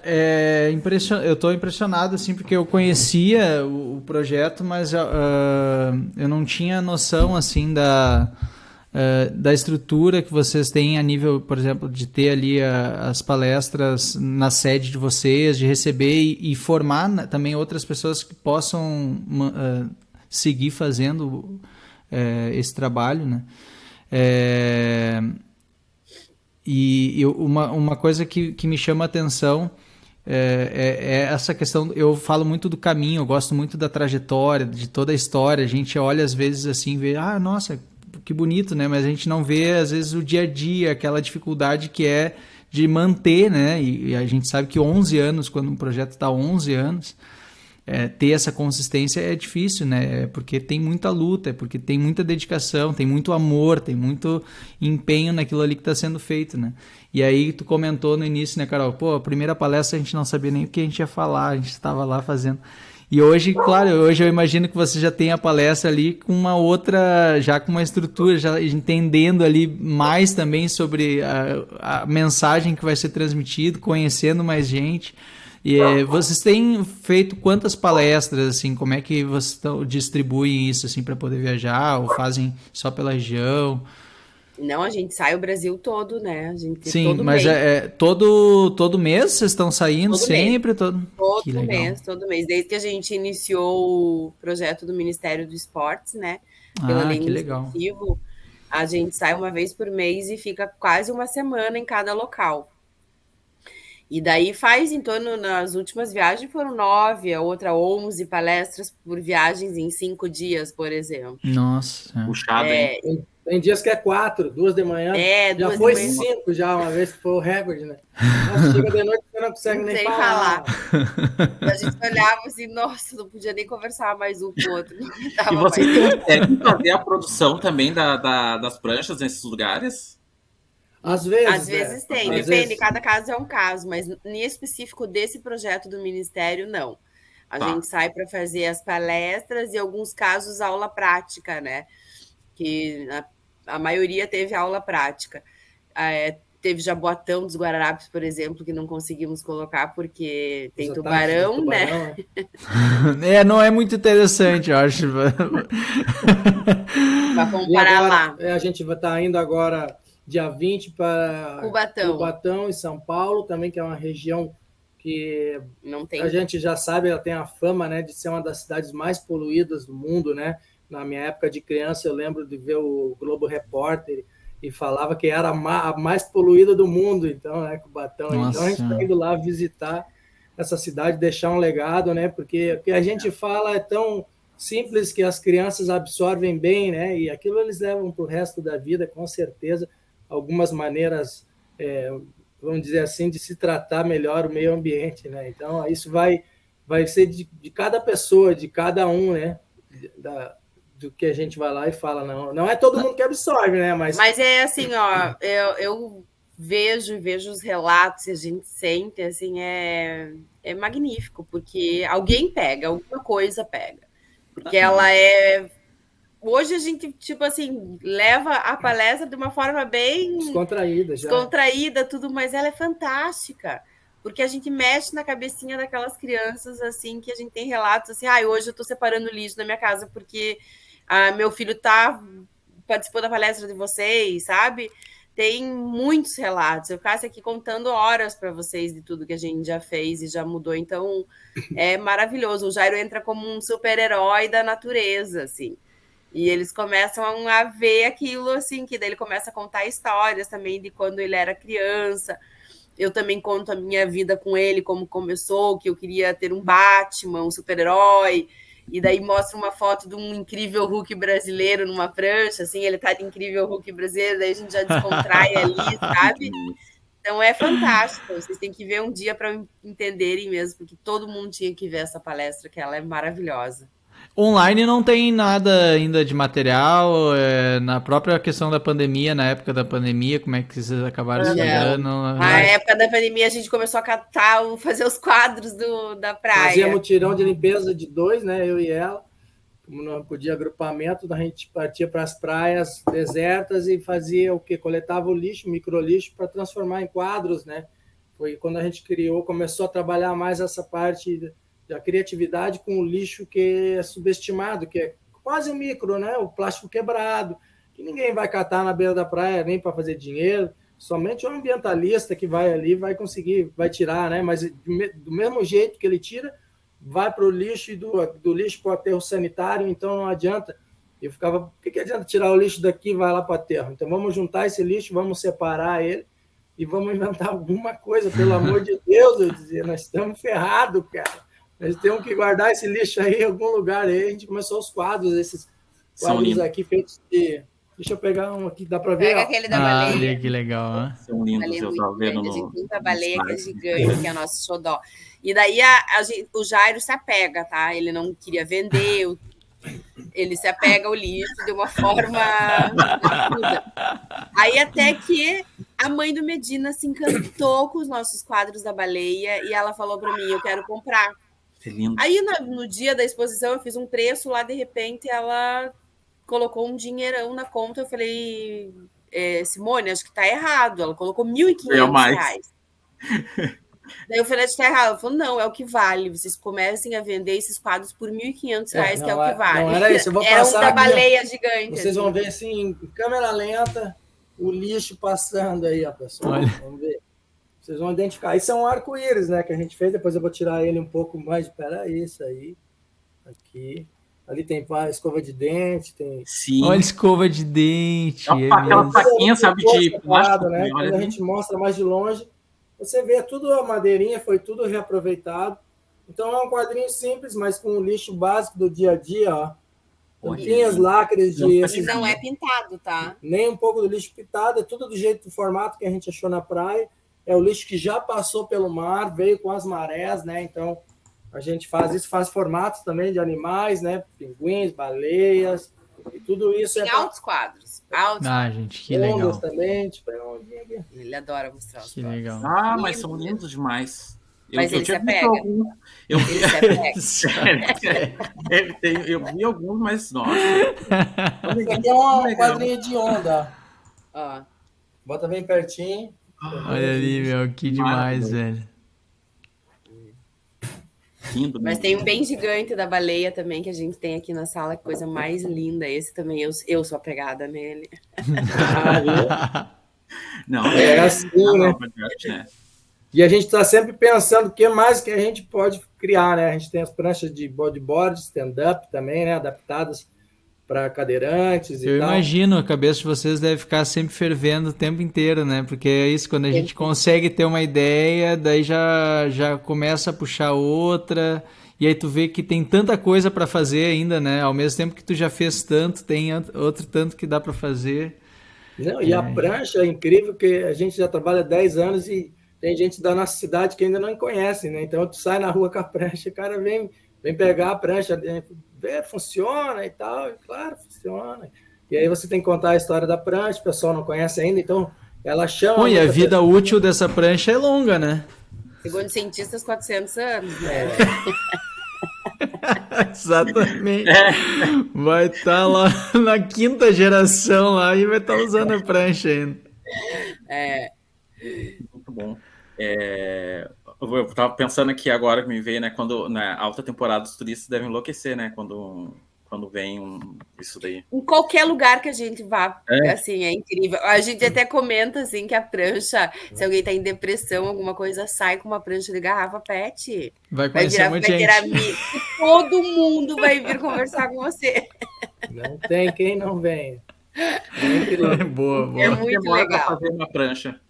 eu estou impressionado, assim, porque eu conhecia o projeto, mas eu não tinha noção, assim, da estrutura que vocês têm a nível, por exemplo, de ter ali as palestras na sede de vocês, de receber e formar também outras pessoas que possam seguir fazendo esse trabalho, né? E uma coisa que me chama a atenção é essa questão. Eu falo muito do caminho, eu gosto muito da trajetória, de toda a história. A gente olha às vezes assim, vê, nossa, que bonito, né? Mas a gente não vê às vezes o dia a dia, aquela dificuldade que é de manter, né? E a gente sabe que 11 anos, quando um projeto está 11 anos, ter essa consistência é difícil, né? Porque tem muita luta, porque tem muita dedicação, tem muito amor, tem muito empenho naquilo ali que está sendo feito, né? E aí tu comentou no início, né, Carol? Pô, a primeira palestra a gente não sabia nem o que a gente ia falar, a gente estava lá fazendo. E hoje, claro, hoje eu imagino que você já tem a palestra ali com uma outra, já com uma estrutura, já entendendo ali mais também sobre a mensagem que vai ser transmitida, conhecendo mais gente. E vocês têm feito quantas palestras, assim, como é que vocês distribuem isso, assim, para poder viajar, ou fazem só pela região? Não, a gente sai o Brasil todo, né? A gente Sim, todo mas mês. todo mês vocês estão saindo Todo sempre? mês. Que legal. Todo mês. Desde que a gente iniciou o projeto do Ministério do Esportes, né? Pela lei Que de legal. incentivo, a gente sai uma vez por mês e fica quase uma semana em cada local. E daí faz em torno, nas últimas viagens foram 9, a outra 11 palestras por viagens em 5 dias, por exemplo. Nossa. Puxado, hein? Tem dias que é 4, 2 de manhã. Já foi 5 já, uma vez que foi o recorde, né? Nossa, chega de noite você não consegue nem falar. A gente olhava assim, nossa, não podia nem conversar mais um com o outro. E vocês têm fazer a produção também das pranchas nesses lugares? Às vezes. Às vezes tem, depende, cada caso é um caso, mas em específico desse projeto do Ministério, não. A gente sai para fazer as palestras e, em alguns casos, aula prática, né? Que a maioria teve aula prática. teve Jaboatão dos Guararapes, por exemplo, que não conseguimos colocar porque tem Os tubarão, ataques do né? Não é muito interessante, eu acho. Para E comparar agora, lá. a gente vai estar indo agora, dia 20, para Cubatão. em São Paulo, também, que é uma região que Não tem. a gente já sabe, ela tem a fama, né, de ser uma das cidades mais poluídas do mundo, né? Na minha época de criança, eu lembro de ver o Globo Repórter e falava que era a mais poluída do mundo, então, né, Cubatão. Nossa. Então, a gente está indo lá visitar essa cidade, deixar um legado, né? Porque o que a gente fala é tão simples que as crianças absorvem bem, né? E aquilo eles levam para o resto da vida, com certeza. Algumas maneiras, vamos dizer assim, de se tratar melhor o meio ambiente, né? Então, isso vai ser de cada pessoa, de cada um, né? Do que a gente vai lá e fala. Não é todo mundo que absorve, né? Mas é assim, ó, eu vejo os relatos e a gente sente, assim, é magnífico, porque alguém pega, alguma coisa pega. Porque ela é... Hoje a gente, tipo assim, leva a palestra de uma forma bem descontraída, tudo, mas ela é fantástica. Porque a gente mexe na cabecinha daquelas crianças, assim, que a gente tem relatos assim, hoje eu tô separando lixo na minha casa porque meu filho participou da palestra de vocês, sabe? Tem muitos relatos. Eu ficasse aqui contando horas para vocês de tudo que a gente já fez e já mudou. Então, é maravilhoso. O Jairo entra como um super-herói da natureza, assim. E eles começam a ver aquilo, assim, que daí ele começa a contar histórias também de quando ele era criança. Eu também conto a minha vida com ele, como começou, que eu queria ter um Batman, um super-herói. E daí mostra uma foto de um incrível Hulk brasileiro numa prancha, assim, ele tá de incrível Hulk brasileiro, daí a gente já descontrai ali, sabe? Então é fantástico, vocês têm que ver um dia para entenderem mesmo, porque todo mundo tinha que ver essa palestra, que ela é maravilhosa. Online não tem nada ainda de material, na própria questão da pandemia, na época da pandemia, como é que vocês acabaram se virando? Na época da pandemia a gente começou a fazer os quadros da praia. Fazia mutirão de limpeza de 2, né, eu e ela, como não podia agrupamento, a gente partia para as praias desertas e fazia o quê? Coletava o lixo, microlixo, para transformar em quadros, né? Foi quando a gente começou a trabalhar mais essa parte da criatividade com o lixo que é subestimado, que é quase um micro, né? O plástico quebrado, que ninguém vai catar na beira da praia nem para fazer dinheiro, somente o ambientalista que vai ali vai conseguir, vai tirar, né? Mas do mesmo jeito que ele tira, vai para o lixo e do lixo para o aterro sanitário, então não adianta. Eu ficava, por que adianta tirar o lixo daqui e vai lá para o aterro? Então vamos juntar esse lixo, vamos separar ele e vamos inventar alguma coisa, pelo amor de Deus, eu dizia, nós estamos ferrados, cara. Nós temos que guardar esse lixo aí em algum lugar. Aí a gente começou os quadros, esses quadros aqui feitos de... Deixa eu pegar um aqui, dá para ver? Pega aquele da baleia. Que legal. São lindos, eu estava vendo no... A gente tem a baleia que é gigante, que é nosso xodó. E daí o Jairo se apega, tá? Ele não queria vender, ele se apega ao lixo de uma forma absurda. Aí até que a mãe do Medina se encantou com os nossos quadros da baleia e ela falou para mim, eu quero comprar. Aí no dia da exposição eu fiz um preço lá, de repente ela colocou um dinheirão na conta, eu falei, Simone, acho que tá errado, ela colocou R$1.500. Daí eu falei, tá errado, ela falou, não, é o que vale, vocês comecem a vender esses quadros por R$1.500, que é o que vale. Não era isso, eu vou era passar um da aqui, baleia gigante. Vocês vão ver assim, em câmera lenta, o lixo passando aí, ó, pessoal. Vamos ver. Vocês vão identificar. Isso é um arco-íris, né, que a gente fez. Depois eu vou tirar ele um pouco mais. Peraí, isso aí. Aqui. Ali tem escova de dente. Tem... Sim. Olha a escova de dente. Aquela faquinha, sabe, de plástico. Né? Quando a gente mostra mais de longe, você vê tudo a madeirinha, foi tudo reaproveitado. Então é um quadrinho simples, mas com o lixo básico do dia a dia, ó. Tampinhas, lacres de... E não é pintado, tá? Nem um pouco do lixo pintado, é tudo do jeito, do formato que a gente achou na praia. É o lixo que já passou pelo mar, veio com as marés, né? Então, a gente faz isso, faz formatos também de animais, né? Pinguins, baleias, e tudo isso tem altos quadros. Gente, que legal. Também, tipo, ele adora mostrar os quadros. Legal. Mas são lindos demais. Mas ele se apega. Eu vi alguns, mas nossa. Aqui é um quadrinho de onda. Ó. Bota bem pertinho. Olha ali, meu, que demais, velho. Lindo, Mas né? tem um bem gigante da baleia também, que a gente tem aqui na sala, coisa mais linda. Esse também, eu sou apegada nele. Não, É assim, né? obra de arte, né? E a gente está sempre pensando o que mais que a gente pode criar, né? A gente tem as pranchas de bodyboard, stand-up também, né? Adaptadas para cadeirantes e Eu tal. imagino, a cabeça de vocês deve ficar sempre fervendo o tempo inteiro, né? Porque é isso, quando a gente consegue ter uma ideia, daí já começa a puxar outra, e aí tu vê que tem tanta coisa para fazer ainda, né? Ao mesmo tempo que tu já fez tanto, tem outro tanto que dá para fazer. Não, e a prancha é incrível, que a gente já trabalha 10 anos e tem gente da nossa cidade que ainda não conhece, né? Então tu sai na rua com a prancha, o cara vem pegar a prancha, vê, funciona e tal, e claro, funciona. E aí você tem que contar a história da prancha, o pessoal não conhece ainda, então ela chama Bom, e a muita vida pessoa. útil dessa prancha é longa, né? Segundo cientistas, 400 anos, né? Exatamente. Vai estar lá na quinta geração lá e vai estar usando a prancha ainda. Muito bom. Eu estava pensando aqui agora que me veio, né? Quando na alta temporada os turistas devem enlouquecer, né? Quando vem isso daí. Em qualquer lugar que a gente vá, assim, é incrível. A gente até comenta, assim, que a prancha, se alguém tá em depressão, alguma coisa, sai com uma prancha de garrafa PET. Vai conhecer muita gente. Ter amigo. Todo mundo vai vir conversar com você. Não tem quem não venha. Boa. É muito legal. Para fazer uma prancha.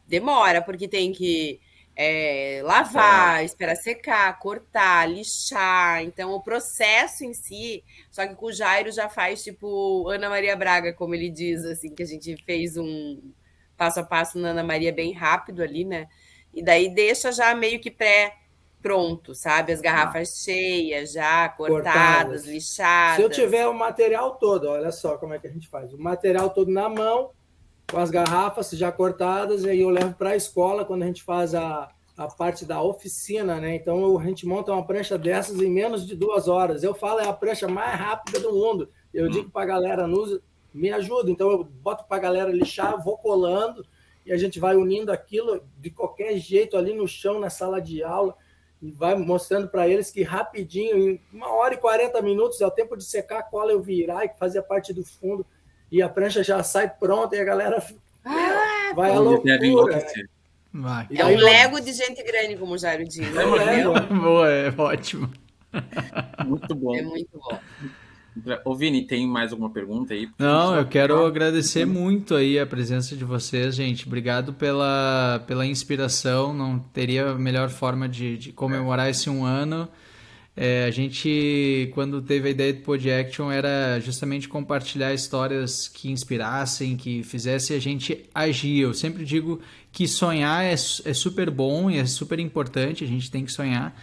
Demora, porque tem que lavar, esperar secar, cortar, lixar. Então, o processo em si, só que com o Jairo já faz tipo Ana Maria Braga, como ele diz, assim, que a gente fez um passo a passo na Ana Maria bem rápido ali, né? E daí deixa já meio que pré-pronto, sabe? As garrafas cheias, já cortadas, lixadas. Se eu tiver o material todo, olha só como é que a gente faz. O material todo na mão, com as garrafas já cortadas, e aí eu levo para a escola quando a gente faz a parte da oficina, né? Então a gente monta uma prancha dessas em menos de 2 horas. Eu falo, é a prancha mais rápida do mundo. Eu digo para a galera, me ajuda. Então eu boto para a galera lixar, vou colando, e a gente vai unindo aquilo de qualquer jeito ali no chão, na sala de aula, e vai mostrando para eles que rapidinho, em 1h40 é o tempo de secar a cola, eu virar e fazer a parte do fundo. E a prancha já sai pronta e a galera vai à loucura. Vai. É um Lego de gente grande, como o Jairo diz. Boa, é ótimo. Muito bom. É muito bom. Ô, Vini, tem mais alguma pergunta aí? Não, eu quero agradecer muito aí a presença de vocês, gente. Obrigado pela inspiração. Não teria melhor forma de comemorar esse 1 ano. A gente, quando teve a ideia do Pod Action, era justamente compartilhar histórias que inspirassem, que fizessem a gente agir. Eu sempre digo que sonhar é super bom e é super importante, a gente tem que sonhar,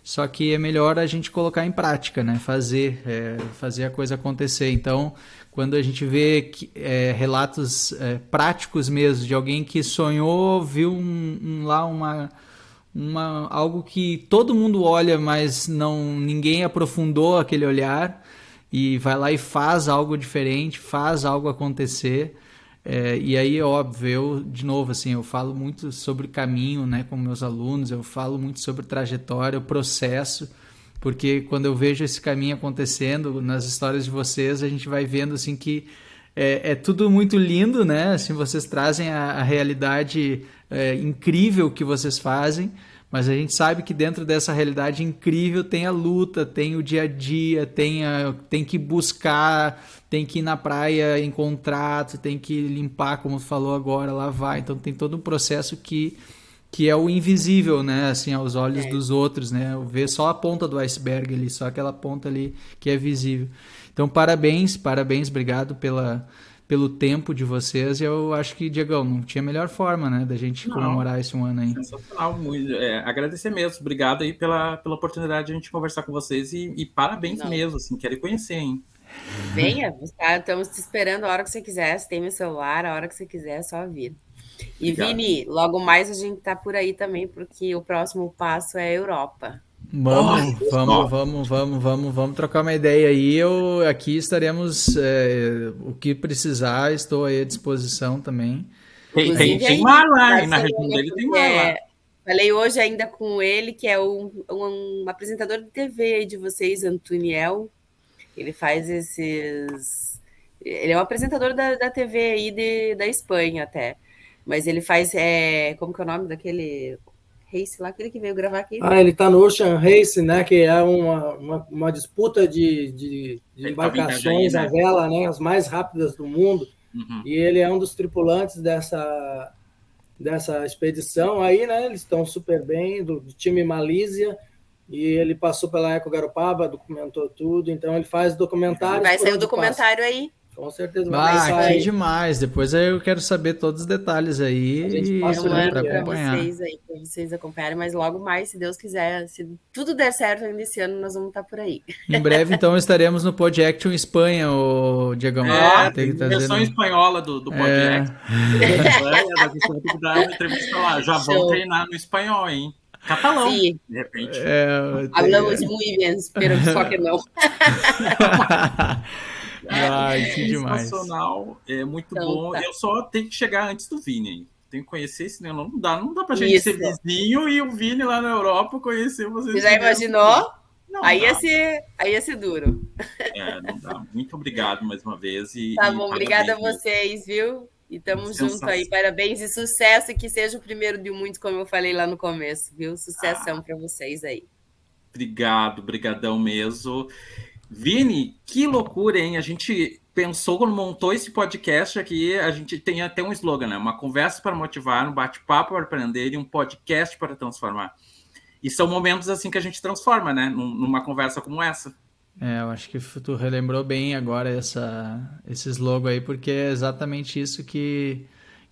só que é melhor a gente colocar em prática, né? Fazer a coisa acontecer. Então, quando a gente vê relatos práticos mesmo, de alguém que sonhou, viu algo que todo mundo olha, mas ninguém aprofundou aquele olhar, e vai lá e faz algo diferente, faz algo acontecer. E aí, óbvio, eu, de novo, assim, eu falo muito sobre caminho, né, com meus alunos, eu falo muito sobre trajetória, o processo, porque quando eu vejo esse caminho acontecendo nas histórias de vocês, a gente vai vendo assim que é tudo muito lindo, né? Assim, vocês trazem a realidade incrível que vocês fazem, mas a gente sabe que dentro dessa realidade incrível tem a luta, tem o dia a dia, tem que buscar, tem que ir na praia em contrato, tem que limpar, como falou agora, lavar. Então tem todo um processo que é o invisível, né? Assim, aos olhos dos outros, né? Ver só a ponta do iceberg ali, só aquela ponta ali que é visível. Então, parabéns, obrigado pelo tempo de vocês. Eu acho que, Diegão, não tinha melhor forma, né, da gente comemorar esse 1 ano aí. Sensacional, muito, agradecer mesmo. Obrigado aí pela oportunidade de a gente conversar com vocês e parabéns mesmo, assim, quero conhecer, hein? Venha, estamos te esperando a hora que você quiser. Você tem meu celular, a hora que você quiser, é só vir. E, obrigado. Vini, logo mais a gente tá por aí também, porque o próximo passo é a Europa. Vamos trocar uma ideia aí. Aqui estaremos, o que precisar, estou aí à disposição também. Tem mar lá, e na região dele tem mar lá. Falei hoje ainda com ele, que é um apresentador de TV de vocês, Antoniel. Ele faz esses... Ele é um apresentador da TV aí da Espanha até. Mas ele faz... como que é o nome daquele... Race lá, aquele que veio gravar aqui. Ele está no Ocean Race, né? Que é uma disputa de embarcações a vela, né? As mais rápidas do mundo. Uhum. E ele é um dos tripulantes dessa expedição aí, né? Eles estão super bem, do time Malísia. E ele passou pela Eco Garopaba, documentou tudo. Então ele faz documentários. Vai sair o documentário aí. Com certeza vai. Que demais. Depois eu quero saber todos os detalhes aí para acompanhar. Para vocês acompanharem, mas logo mais, se Deus quiser, se tudo der certo ainda esse ano, nós vamos estar por aí. Em breve, então, estaremos no Pod Action Espanha, Diegão. Tem versão espanhola do Pod Action. A gente vai ter que dar uma entrevista lá. Já vão treinar no espanhol, hein? Catalão, sim. De repente. Falamos muito bem, espero só que não. Que demais. Sensacional, é muito então, bom. Tá. Eu só tenho que chegar antes do Vini. Tenho que conhecer esse cinema. Não dá pra gente ser vizinho e o Vini lá na Europa conhecer vocês. Você já imaginou? Aí ia ser duro. Não dá. Muito obrigado mais uma vez. Tá bom, obrigada a vocês, viu? E tamo junto aí. Parabéns e sucesso, e que seja o primeiro de muitos, como eu falei lá no começo, viu? Sucessão para vocês aí. Brigadão mesmo. Vini, que loucura, hein? A gente pensou, quando montou esse podcast aqui, a gente tem até um slogan, né? Uma conversa para motivar, um bate-papo para aprender e um podcast para transformar. E são momentos assim que a gente transforma, né? Numa conversa como essa. Eu acho que tu relembrou bem agora esse slogan aí, porque é exatamente isso que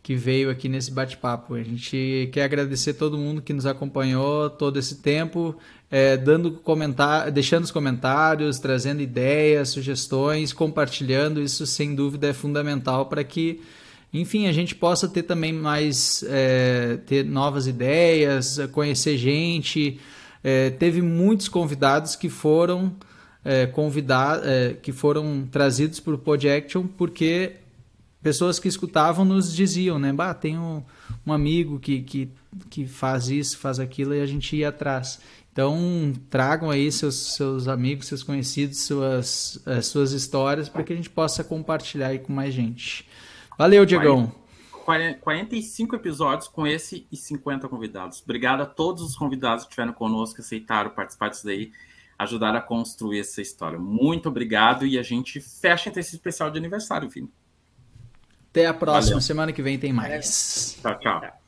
veio aqui nesse bate-papo. A gente quer agradecer todo mundo que nos acompanhou todo esse tempo, deixando os comentários, trazendo ideias, sugestões, compartilhando. Isso, sem dúvida, é fundamental para que, enfim, a gente possa ter também ter novas ideias, conhecer gente. Teve muitos convidados que foram trazidos para o Pod Action porque pessoas que escutavam nos diziam, né? Tem um amigo que faz isso, faz aquilo, e a gente ia atrás. Então, tragam aí seus amigos, seus conhecidos, suas histórias, para que a gente possa compartilhar aí com mais gente. Valeu, Diegão. 45 episódios com esse e 50 convidados. Obrigado a todos os convidados que estiveram conosco, aceitaram participar disso daí, ajudaram a construir essa história. Muito obrigado, e a gente fecha esse especial de aniversário, Vini. Até a próxima. Semana que vem tem mais. Tchau.